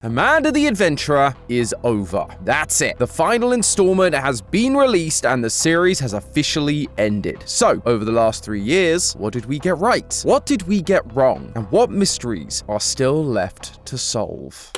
Amanda the Adventurer is over. That's it. The final installment has been released and the series has officially ended. So, over the last 3 years, what did we get right? What did we get wrong? And what mysteries are still left to solve?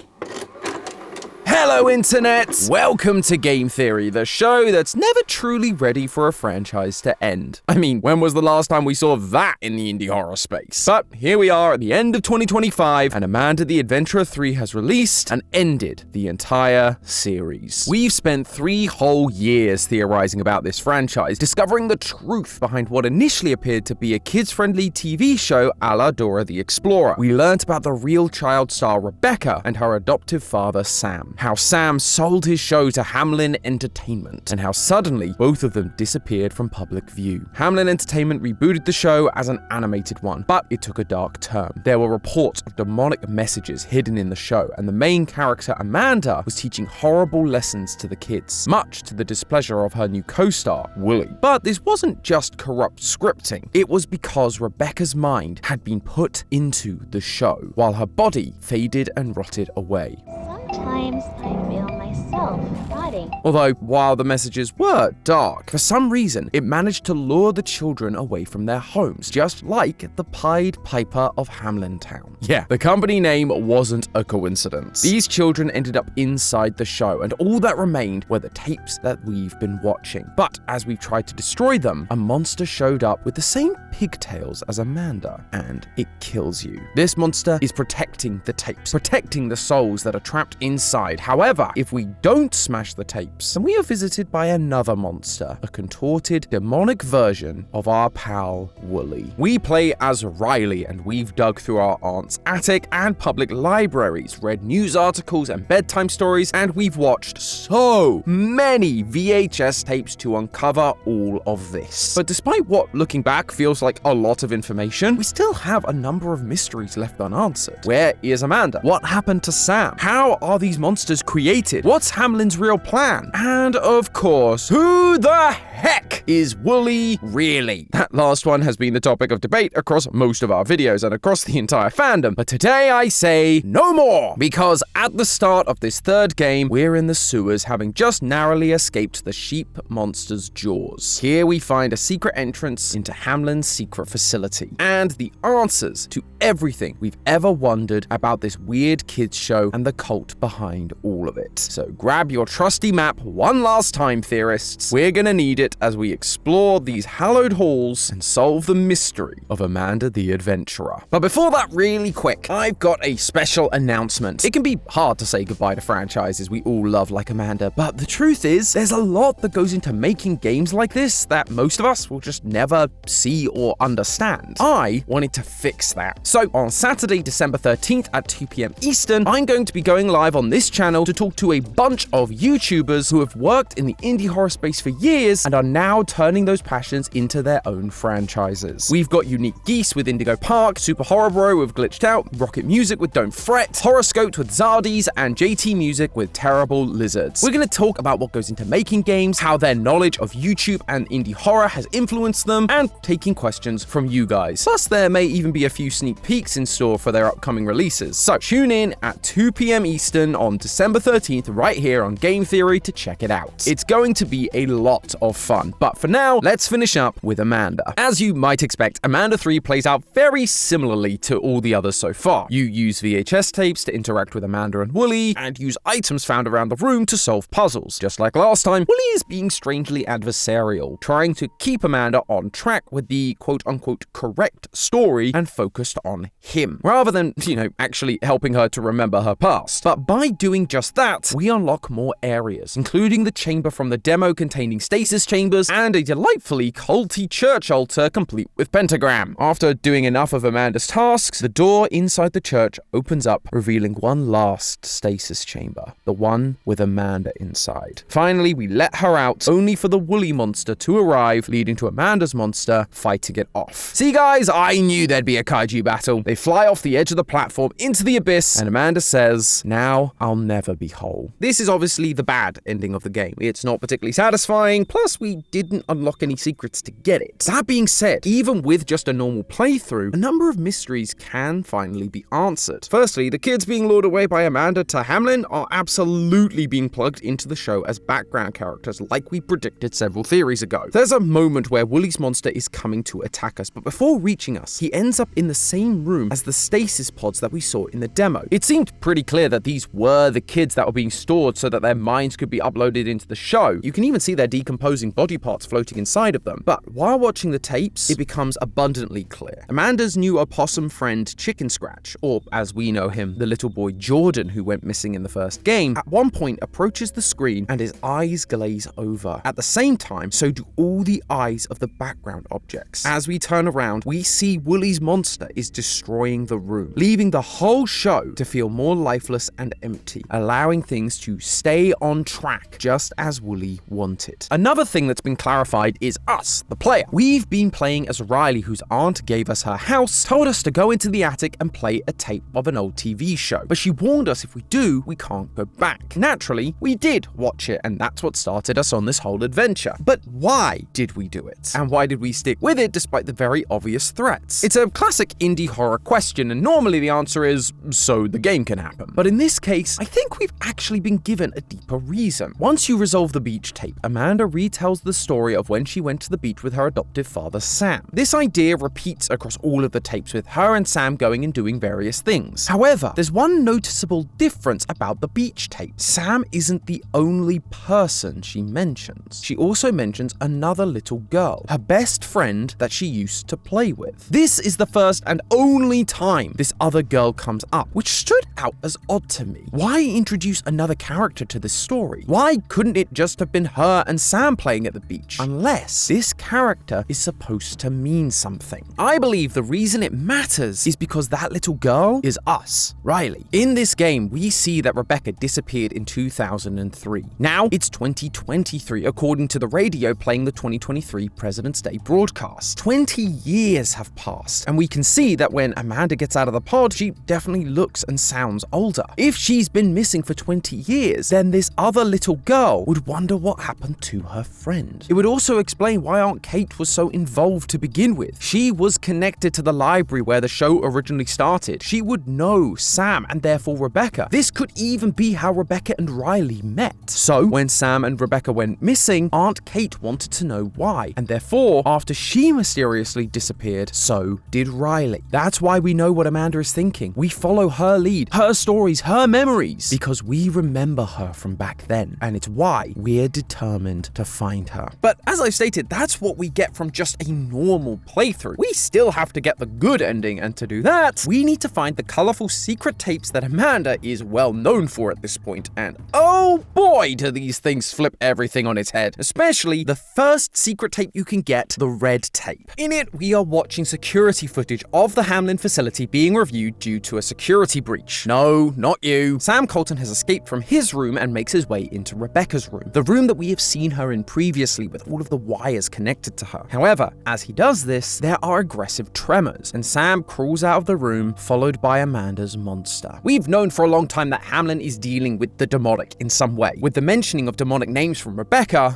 Hello, Internet! Welcome to Game Theory, the show that's never truly ready for a franchise to end. I mean, when was the last time we saw that in the indie horror space? But here we are at the end of 2025, and Amanda the Adventurer 3 has released and ended the entire series. We've spent 3 whole years theorizing about this franchise, discovering the truth behind what initially appeared to be a kids-friendly TV show a la Dora the Explorer. We learnt about the real child star Rebecca and her adoptive father Sam. How Sam sold his show to Hamlin Entertainment, and how suddenly both of them disappeared from public view. Hamlin Entertainment rebooted the show as an animated one, but it took a dark turn. There were reports of demonic messages hidden in the show, and the main character Amanda was teaching horrible lessons to the kids, much to the displeasure of her new co-star, Wooly. But this wasn't just corrupt scripting, it was because Rebecca's mind had been put into the show, while her body faded and rotted away. Sometimes I feel myself rotting. Although, while the messages were dark, for some reason, it managed to lure the children away from their homes, just like the Pied Piper of Hamlin Town. Yeah, the company name wasn't a coincidence. These children ended up inside the show, and all that remained were the tapes that we've been watching. But as we tried to destroy them, a monster showed up with the same pigtails as Amanda, and it kills you. This monster is protecting the tapes, protecting the souls that are trapped inside. However, if we don't smash the tapes, then we are visited by another monster, a contorted, demonic version of our pal, Wooly. We play as Riley, and we've dug through our aunt's attic and public libraries, read news articles and bedtime stories, and we've watched so many VHS tapes to uncover all of this. But despite what, looking back, feels like a lot of information, we still have a number of mysteries left unanswered. Where is Amanda? What happened to Sam? How are these monsters created? What's Hamlin's real plan? And of course, who the heck is Wooly really? That last one has been the topic of debate across most of our videos and across the entire fandom, but today I say no more, because at the start of this third game, we're in the sewers, having just narrowly escaped the sheep monster's jaws. Here we find a secret entrance into Hamlin's secret facility, and the answers to everything we've ever wondered about this weird kids show and the cult behind all of it. So grab your trusty map one last time, theorists. We're gonna need it as we explore these hallowed halls and solve the mystery of Amanda the Adventurer. But before that, really quick, I've got a special announcement. It can be hard to say goodbye to franchises we all love like Amanda, but the truth is, there's a lot that goes into making games like this that most of us will just never see or understand. I wanted to fix that. So on Saturday, December 13th at 2 p.m. Eastern, I'm going to be going live on this channel to talk to a bunch of YouTubers who have worked in the indie horror space for years and are now turning those passions into their own franchises. We've got Unique Geese with Indigo Park, Super Horror Bro with Glitched Out, Rocket Music with Don't Fret, Horoscoped with Zardies, and JT Music with Terrible Lizards. We're going to talk about what goes into making games, how their knowledge of YouTube and indie horror has influenced them, and taking questions from you guys. Plus, there may even be a few sneak peeks in store for their upcoming releases. So tune in at 2 p.m. Eastern on December 13th right here on Game Theory to check it out. It's going to be a lot of fun, but for now, let's finish up with Amanda. As you might expect, Amanda 3 plays out very similarly to all the others so far. You use VHS tapes to interact with Amanda and Wooly, and use items found around the room to solve puzzles. Just like last time, Wooly is being strangely adversarial, trying to keep Amanda on track with the quote-unquote correct story and focused on him, rather than, actually helping her to remember her past. But by doing just that, we unlock more areas, including the chamber from the demo containing stasis chambers and a delightfully culty church altar complete with pentagram. After doing enough of Amanda's tasks, the door inside the church opens up, revealing one last stasis chamber, the one with Amanda inside. Finally, we let her out, only for the Wooly monster to arrive, leading to Amanda's monster fighting it off. See guys, I knew there'd be a kaiju battle. They fly off the edge of the platform into the abyss, and Amanda says, "Now I'll never be whole." This is obviously the bad ending of the game. It's not particularly satisfying, plus we didn't unlock any secrets to get it. That being said, even with just a normal playthrough, a number of mysteries can finally be answered. Firstly, the kids being lured away by Amanda to Hamlin are absolutely being plugged into the show as background characters like we predicted several theories ago. There's a moment where Wooly's monster is coming to attack us, but before reaching us, he ends up in the same room as the stasis pods that we saw in the demo. It seemed pretty clear that these were the kids that were being stored so that their minds could be uploaded into the show. You can even see their decomposing body parts floating inside of them. But while watching the tapes, it becomes abundantly clear. Amanda's new opossum friend Chicken Scratch, or as we know him, the little boy Jordan who went missing in the first game, at one point approaches the screen and his eyes glaze over. At the same time, so do all the eyes of the background objects. As we turn around, we see Wooly's monster is destroying the room, leaving the whole show to feel more lifeless and empty, allowing things to stay on track just as Wooly wanted. Another thing that's been clarified is us, the player. We've been playing as Riley, whose aunt gave us her house, told us to go into the attic and play a tape of an old TV show, but she warned us if we do, we can't go back. Naturally, we did watch it, and that's what started us on this whole adventure. But why did we do it? And why did we stick with it despite the very obvious threats? It's a classic indie horror question, and normally the answer is, so the game can happen. But in this case, I think we've actually been given a deeper reason. Once you resolve the beach tape, Amanda retells the story of when she went to the beach with her adoptive father, Sam. This idea repeats across all of the tapes, with her and Sam going and doing various things. However, there's one noticeable difference about the beach tape. Sam isn't the only person she mentions. She also mentions another little girl, her best friend that she used to play with. This is the first and only time this other girl comes up, which stood out as odd to me. Why introduce another character to this story? Why couldn't it just have been her and Sam playing at the beach? Unless this character is supposed to mean something. I believe the reason it matters is because that little girl is us, Riley. In this game, we see that Rebecca disappeared in 2003. Now it's 2023, according to the radio playing the 2023 President's Day broadcast. 20 years have passed, and we can see that when Amanda gets out of the pod, she definitely looks and sounds older. If she's been missing for 20 years, then this other little girl would wonder what happened to her friend. It would also explain why Aunt Kate was so involved to begin with. She was connected to the library where the show originally started. She would know Sam and therefore Rebecca. This could even be how Rebecca and Riley met. So when Sam and Rebecca went missing, Aunt Kate wanted to know why, and therefore, after she mysteriously disappeared, so did Riley. That's why we know what Amanda is thinking. We follow her lead, her stories, her memories, because we remember her from back then, and it's why we're determined to find her. But as I've stated, that's what we get from just a normal playthrough. We still have to get the good ending, and to do that, we need to find the colorful secret tapes that Amanda is well known for at this point, and oh boy, do these things flip everything on its head, especially the first secret tape you can get, the red tape. In it, we are watching security footage of the Hamlin facility being reviewed due to a security breach. No, not you. Sam Colton has escaped from his room and makes his way into Rebecca's room, the room that we have seen her in previously with all of the wires connected to her. However, as he does this, there are aggressive tremors, and Sam crawls out of the room, followed by Amanda's monster. We've known for a long time that Hamlin is dealing with the demonic in some way, with the mentioning of demonic names from Rebecca.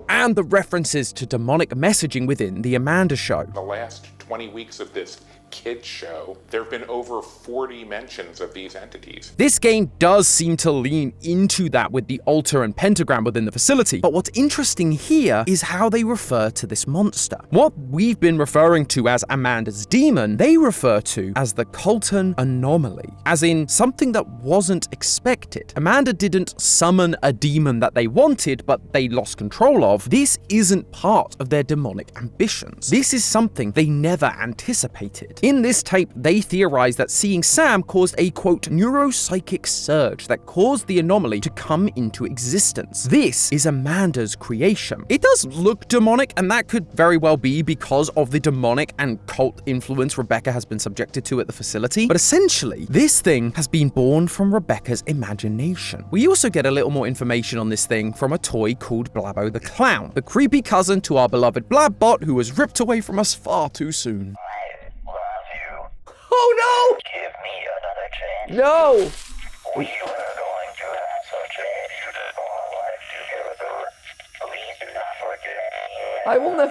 And the references to demonic messaging within the Amanda show. The last 20 weeks of this kids show, there have been over 40 mentions of these entities. This game does seem to lean into that with the altar and pentagram within the facility, but what's interesting here is how they refer to this monster. What we've been referring to as Amanda's demon, they refer to as the Colton anomaly, as in something that wasn't expected. Amanda didn't summon a demon that they wanted, but they lost control of. This isn't part of their demonic ambitions. This is something they never anticipated. In this tape, they theorize that seeing Sam caused a, quote, neuropsychic surge that caused the anomaly to come into existence. This is Amanda's creation. It does look demonic, and that could very well be because of the demonic and cult influence Rebecca has been subjected to at the facility, but essentially, this thing has been born from Rebecca's imagination. We also get a little more information on this thing from a toy called Blabbo the Clown, the creepy cousin to our beloved Blabbot who was ripped away from us far too soon. I love you. Oh no! Give me a No! We were going to have such a beautiful life together. Please do not forget.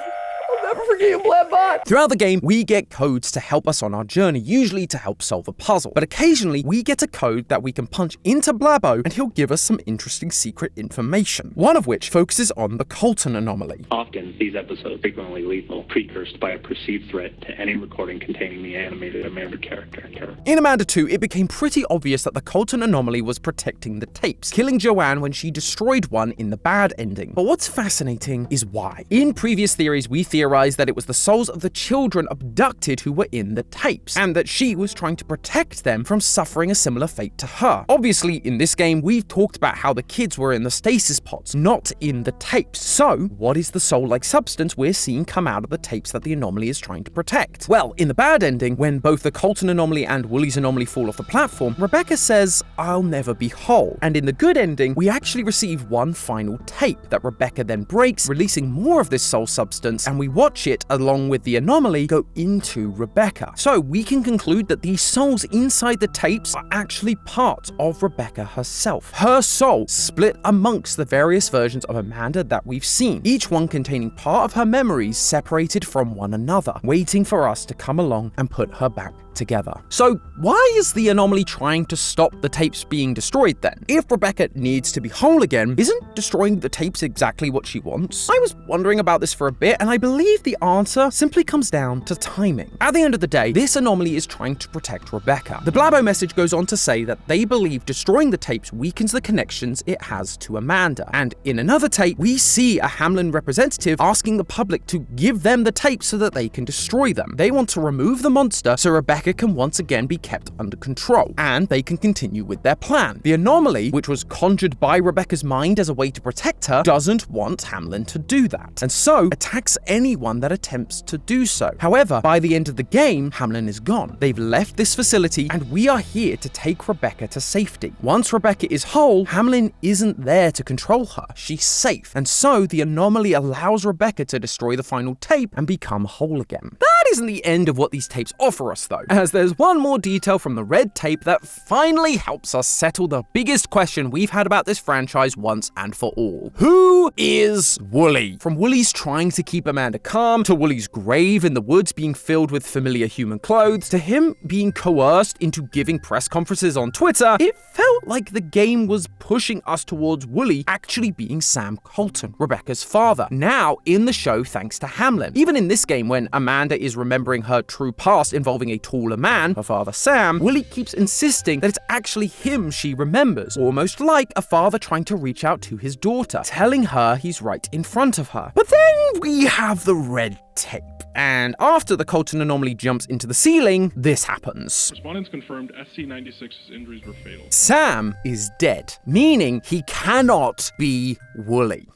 I'll never forget you, Berman. Throughout the game, we get codes to help us on our journey, usually to help solve a puzzle. But occasionally, we get a code that we can punch into Blabo and he'll give us some interesting secret information. One of which focuses on the Colton anomaly. Often, these episodes are frequently lethal, precursed by a perceived threat to any recording containing the animated Amanda character. In Amanda 2, it became pretty obvious that the Colton anomaly was protecting the tapes, killing Joanne when she destroyed one in the bad ending. But what's fascinating is why. In previous theories, we theorized that it was the souls of the children abducted who were in the tapes, and that she was trying to protect them from suffering a similar fate to her. Obviously, in this game, we've talked about how the kids were in the stasis pods, not in the tapes. So, what is the soul-like substance we're seeing come out of the tapes that the anomaly is trying to protect? Well, in the bad ending, when both the Colton anomaly and Woolie's anomaly fall off the platform, Rebecca says, "I'll never be whole." And in the good ending, we actually receive one final tape that Rebecca then breaks, releasing more of this soul substance, and we watch it, along with the anomaly, go into Rebecca. So we can conclude that these souls inside the tapes are actually part of Rebecca herself. Her soul split amongst the various versions of Amanda that we've seen, each one containing part of her memories separated from one another, waiting for us to come along and put her back together. So why is the anomaly trying to stop the tapes being destroyed then? If Rebecca needs to be whole again, isn't destroying the tapes exactly what she wants? I was wondering about this for a bit, and I believe the answer simply comes down to timing. At the end of the day, this anomaly is trying to protect Rebecca. The Blabo message goes on to say that they believe destroying the tapes weakens the connections it has to Amanda. And in another tape, we see a Hamlin representative asking the public to give them the tapes so that they can destroy them. They want to remove the monster so Rebecca can once again be kept under control, and they can continue with their plan. The anomaly, which was conjured by Rebecca's mind as a way to protect her, doesn't want Hamlin to do that, and so attacks anyone that attempts to do so. However, by the end of the game, Hamlin is gone. They've left this facility, and we are here to take Rebecca to safety. Once Rebecca is whole, Hamlin isn't there to control her. She's safe, and so the anomaly allows Rebecca to destroy the final tape and become whole again. That isn't the end of what these tapes offer us, though, as there's one more detail from the red tape that finally helps us settle the biggest question we've had about this franchise once and for all. Who is Woolie? From Woolie's trying to keep Amanda calm, to Woolie's grave in the woods being filled with familiar human clothes, to him being coerced into giving press conferences on Twitter, it felt like the game was pushing us towards Woolie actually being Sam Colton, Rebecca's father. Now, in the show, thanks to Hamlin. Even in this game, when Amanda is remembering her true past involving a taller man, her father Sam, Woolie keeps insisting that it's actually him she remembers, almost like a father trying to reach out to his daughter, telling her he's right in front of her. But then we have the red tape, and after the Colton anomaly jumps into the ceiling, this happens. Respondents confirmed SC-96's injuries were fatal. Sam is dead, meaning he cannot be Woolie.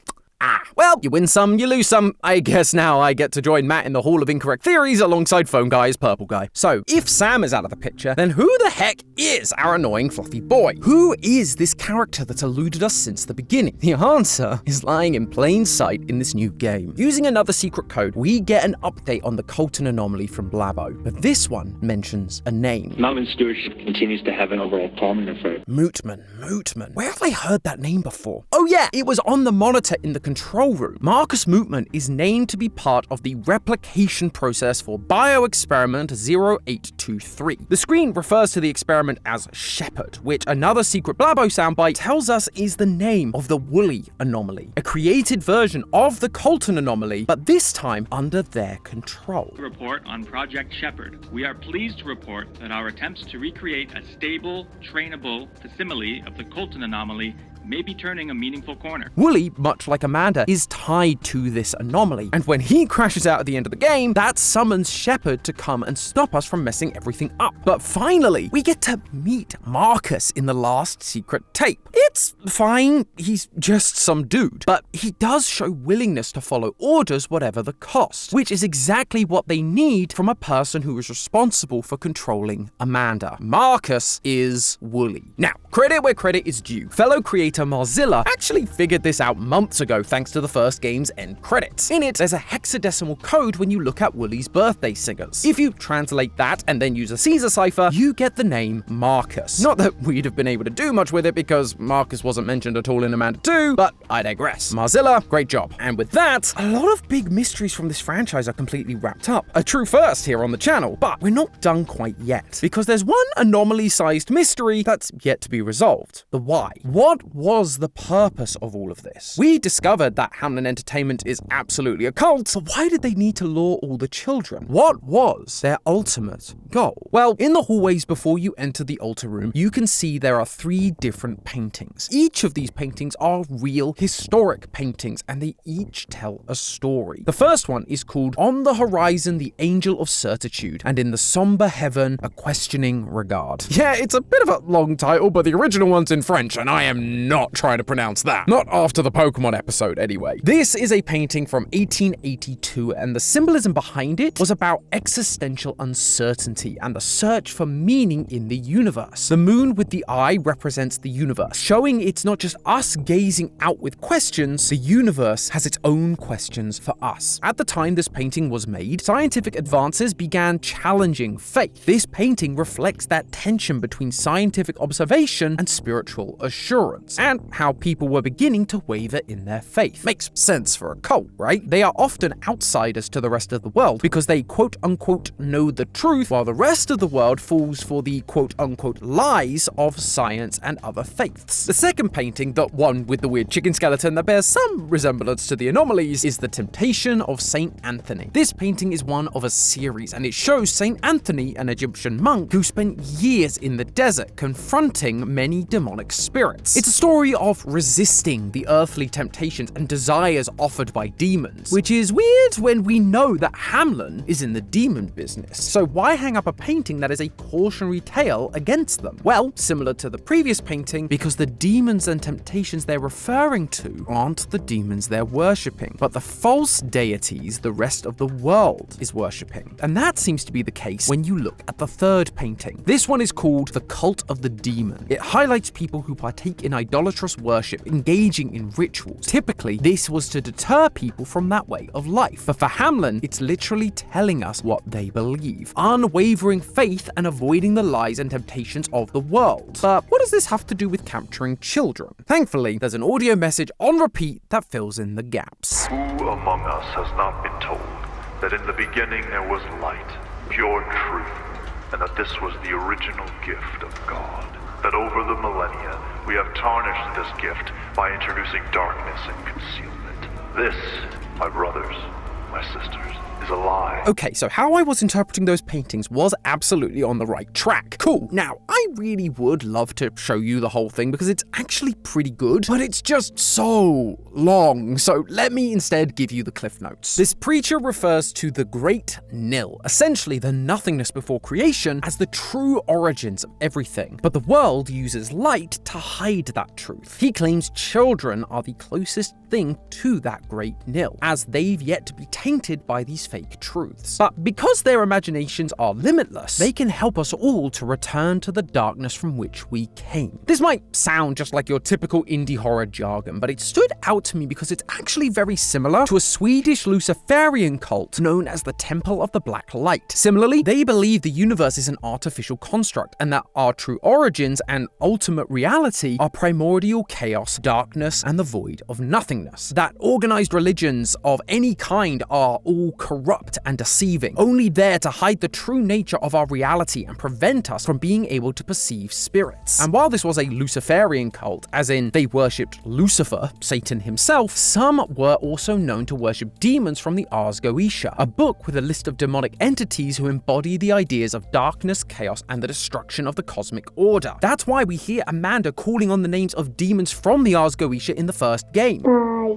Well, you win some, you lose some. I guess now I get to join Matt in the Hall of Incorrect Theories alongside Phone Guy's Purple Guy. So, if Sam is out of the picture, then who the heck is our annoying fluffy boy? Who is this character that's eluded us since the beginning? The answer is lying in plain sight in this new game. Using another secret code, we get an update on the Colton anomaly from Blabo, but this one mentions a name. Mountain stewardship continues to have an overall prominent effect. Mootman. Where have I heard that name before? Oh yeah, it was on the monitor in the control room. Marcus Mootman is named to be part of the replication process for bioexperiment 0823. The screen refers to the experiment as Shepherd, which another secret Blabo soundbite tells us is the name of the Woolie anomaly, a created version of the Colton anomaly, but this time under their control. Report on Project Shepherd. We are pleased to report that our attempts to recreate a stable, trainable facsimile of the Colton anomaly may be turning a meaningful corner. Woolie, much like Amanda, is tied to this anomaly, and when he crashes out at the end of the game, that summons Shepherd to come and stop us from messing everything up. But finally, we get to meet Marcus in the last secret tape. It's fine, he's just some dude, but he does show willingness to follow orders whatever the cost, which is exactly what they need from a person who is responsible for controlling Amanda. Marcus is Woolie. Now, credit where credit is due. Fellow creators creator Mozilla actually figured this out months ago thanks to the first game's end credits. In it, there's a hexadecimal code when you look at Wooly's birthday singers. If you translate that and then use a Caesar cipher, you get the name Marcus. Not that we'd have been able to do much with it because Marcus wasn't mentioned at all in Amanda 2, but I digress. Mozilla, great job. And with that, a lot of big mysteries from this franchise are completely wrapped up. A true first here on the channel, but we're not done quite yet, because there's one anomaly-sized mystery that's yet to be resolved. The why. What was the purpose of all of this? We discovered that Hamlin Entertainment is absolutely a cult, so why did they need to lure all the children? What was their ultimate goal? Well, in the hallways before you enter the altar room, you can see there are 3 different paintings. Each of these paintings are real, historic paintings, and they each tell a story. The first one is called On the Horizon, the Angel of Certitude, and in the somber heaven, a questioning regard. Yeah, it's a bit of a long title, but the original one's in French, and I am not trying to pronounce that. Not after the Pokemon episode, anyway. This is a painting from 1882, and the symbolism behind it was about existential uncertainty and the search for meaning in the universe. The moon with the eye represents the universe, showing it's not just us gazing out with questions, the universe has its own questions for us. At the time this painting was made, scientific advances began challenging faith. This painting reflects that tension between scientific observation and spiritual assurance, and how people were beginning to waver in their faith. Makes sense for a cult, right? They are often outsiders to the rest of the world because they quote-unquote know the truth, while the rest of the world falls for the quote-unquote lies of science and other faiths. The second painting, the one with the weird chicken skeleton that bears some resemblance to the anomalies, is The Temptation of Saint Anthony. This painting is one of a series, and it shows Saint Anthony, an Egyptian monk who spent years in the desert confronting many demonic spirits. It's a story of resisting the earthly temptations and desires offered by demons, which is weird when we know that Hamlin is in the demon business. So why hang up a painting that is a cautionary tale against them? Well, similar to the previous painting, because the demons and temptations they're referring to aren't the demons they're worshipping, but the false deities the rest of the world is worshipping. And that seems to be the case when you look at the third painting. This one is called The Cult of the Demon. It highlights people who partake in idolatrous worship, engaging in rituals. Typically, this was to deter people from that way of life. But for Hamlin, it's literally telling us what they believe. Unwavering faith and avoiding the lies and temptations of the world. But what does this have to do with capturing children? Thankfully, there's an audio message on repeat that fills in the gaps. Who among us has not been told that in the beginning there was light, pure truth, and that this was the original gift of God? That over the millennia, we have tarnished this gift by introducing darkness and concealment. This, my brothers, my sisters, is a lie. Okay, so how I was interpreting those paintings was absolutely on the right track. Cool. Now, I really would love to show you the whole thing because it's actually pretty good, but it's just so long. So let me instead give you the cliff notes. This preacher refers to the great nil, essentially the nothingness before creation, as the true origins of everything. But the world uses light to hide that truth. He claims children are the closest thing to that great nil, as they've yet to be tainted by these fake truths. But because their imaginations are limitless, they can help us all to return to the darkness from which we came. This might sound just like your typical indie horror jargon, but it stood out to me because it's actually very similar to a Swedish Luciferian cult known as the Temple of the Black Light. Similarly, they believe the universe is an artificial construct and that our true origins and ultimate reality are primordial chaos, darkness, and the void of nothingness. That organized religions of any kind are all corrupt and deceiving, only there to hide the true nature of our reality and prevent us from being able to perceive spirits. And while this was a Luciferian cult, as in they worshipped Lucifer, Satan himself, some were also known to worship demons from the Ars Goetia, a book with a list of demonic entities who embody the ideas of darkness, chaos, and the destruction of the cosmic order. That's why we hear Amanda calling on the names of demons from the Ars Goetia in the first game. Pie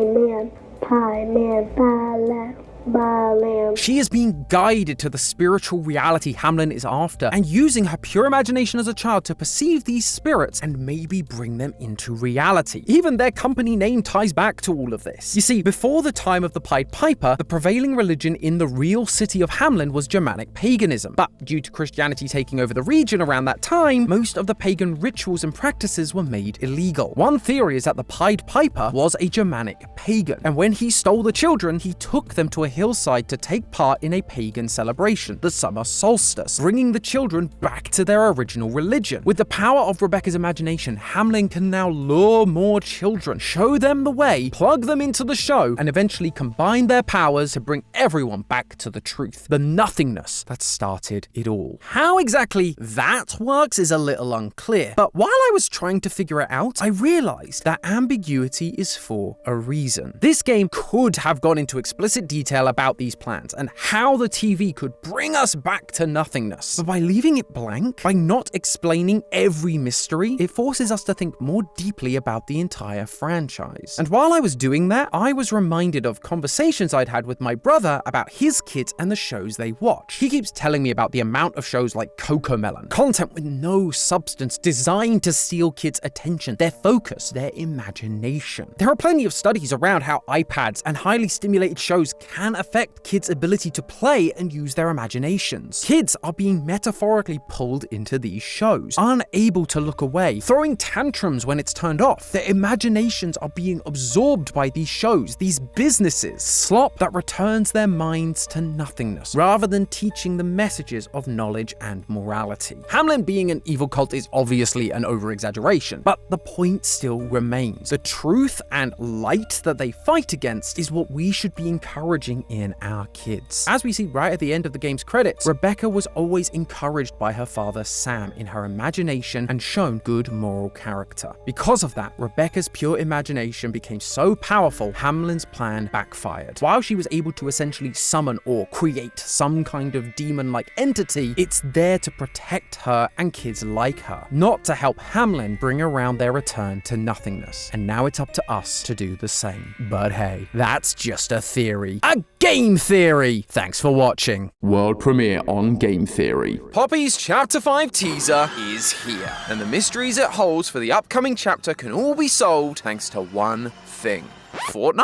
man, pie man, Bye, lamb. She is being guided to the spiritual reality Hamlin is after, and using her pure imagination as a child to perceive these spirits and maybe bring them into reality. Even their company name ties back to all of this. You see, before the time of the Pied Piper, the prevailing religion in the real city of Hamlin was Germanic paganism. But due to Christianity taking over the region around that time, most of the pagan rituals and practices were made illegal. One theory is that the Pied Piper was a Germanic pagan, and when he stole the children, he took them to a hillside to take part in a pagan celebration, the summer solstice, bringing the children back to their original religion. With the power of Rebecca's imagination, Hamlin can now lure more children, show them the way, plug them into the show, and eventually combine their powers to bring everyone back to the truth, the nothingness that started it all. How exactly that works is a little unclear, but while I was trying to figure it out, I realized that ambiguity is for a reason. This game could have gone into explicit detail about these plans and how the TV could bring us back to nothingness, but by leaving it blank, by not explaining every mystery, it forces us to think more deeply about the entire franchise. And while I was doing that, I was reminded of conversations I'd had with my brother about his kids and the shows they watch. He keeps telling me about the amount of shows like Cocomelon, content with no substance designed to steal kids' attention, their focus, their imagination. There are plenty of studies around how iPads and highly stimulated shows can affect kids' ability to play and use their imaginations. Kids are being metaphorically pulled into these shows, unable to look away, throwing tantrums when it's turned off. Their imaginations are being absorbed by these shows, these businesses, slop that returns their minds to nothingness, rather than teaching them messages of knowledge and morality. Hamlin being an evil cult is obviously an over-exaggeration, but the point still remains. The truth and light that they fight against is what we should be encouraging in our kids. As we see right at the end of the game's credits, Rebecca was always encouraged by her father Sam in her imagination and shown good moral character. Because of that, Rebecca's pure imagination became so powerful, Hamlin's plan backfired. While she was able to essentially summon or create some kind of demon-like entity, it's there to protect her and kids like her, not to help Hamlin bring around their return to nothingness. And now it's up to us to do the same. But hey, that's just a theory. A game theory! Thanks for watching. World premiere on Game Theory. Poppy's Chapter 5 teaser is here, and the mysteries it holds for the upcoming chapter can all be solved thanks to one thing. Fortnite?